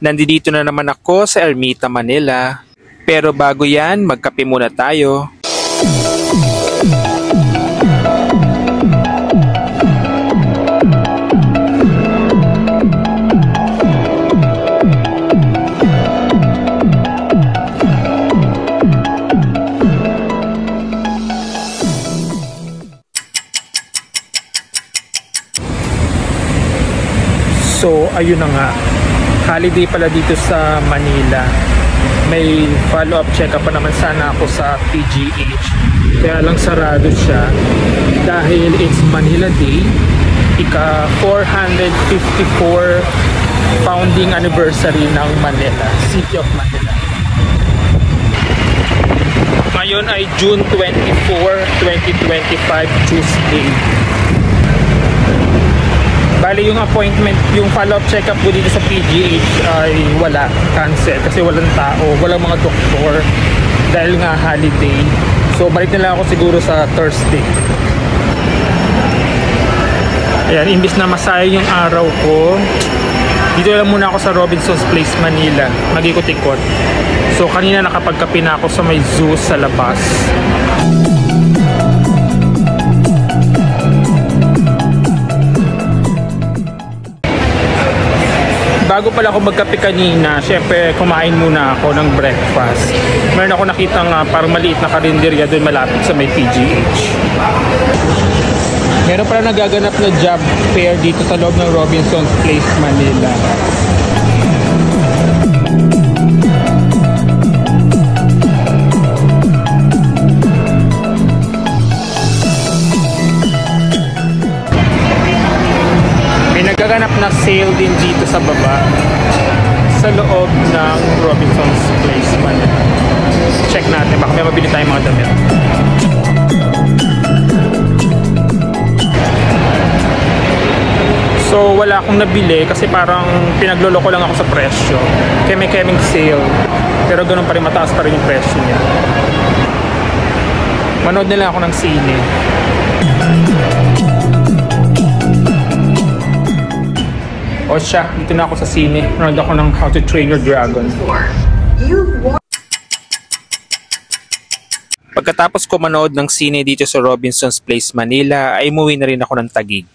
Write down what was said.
Nandito na naman ako sa Ermita, Manila. Pero bago yan, magkape muna tayo. So, ayun na nga. Holiday pala dito sa Manila. May follow-up check-up pa naman sana ako sa PGH. Kaya lang sarado siya dahil it's Manila Day. Ika 454 founding anniversary ng Manila, City of Manila. Ngayon ay June 24, 2025, Tuesday. Bali yung appointment, yung follow-up check-up ko dito sa PGH ay wala, cancel kasi walang tao, walang mga doktor dahil nga holiday. So balik na lang ako siguro sa Thursday. Ayan, imbis na masayang yung araw ko, dito lang muna ako sa Robinson's Place, Manila, mag-ikot-ikot. So kanina nakapagkape na ako sa may zoo sa labas. Bago pala ako magkape kanina, syempre kumain muna ako ng breakfast. Meron ako nakitang parang maliit na karinderya doon malapit sa may PGH. Meron pala nagaganap na job fair dito sa loob ng Robinson's Place, Manila. Nagaganap na sale din dito sa baba sa loob ng Robinson's Place, Manila. Check natin, baka may mabili tayong mga damit. So wala akong nabili kasi parang pinagloloko lang ako sa presyo. Kaya may keming sale, pero ganun pa rin, mataas pa rin yung presyo niya. Manood nila ako ng sine. O siya, dito na ako sa sine. Nanood ako ng How to Train Your Dragon. Pagkatapos ko manood ng sine dito sa Robinson's Place, Manila, ay umuwi na rin ako ng Taguig.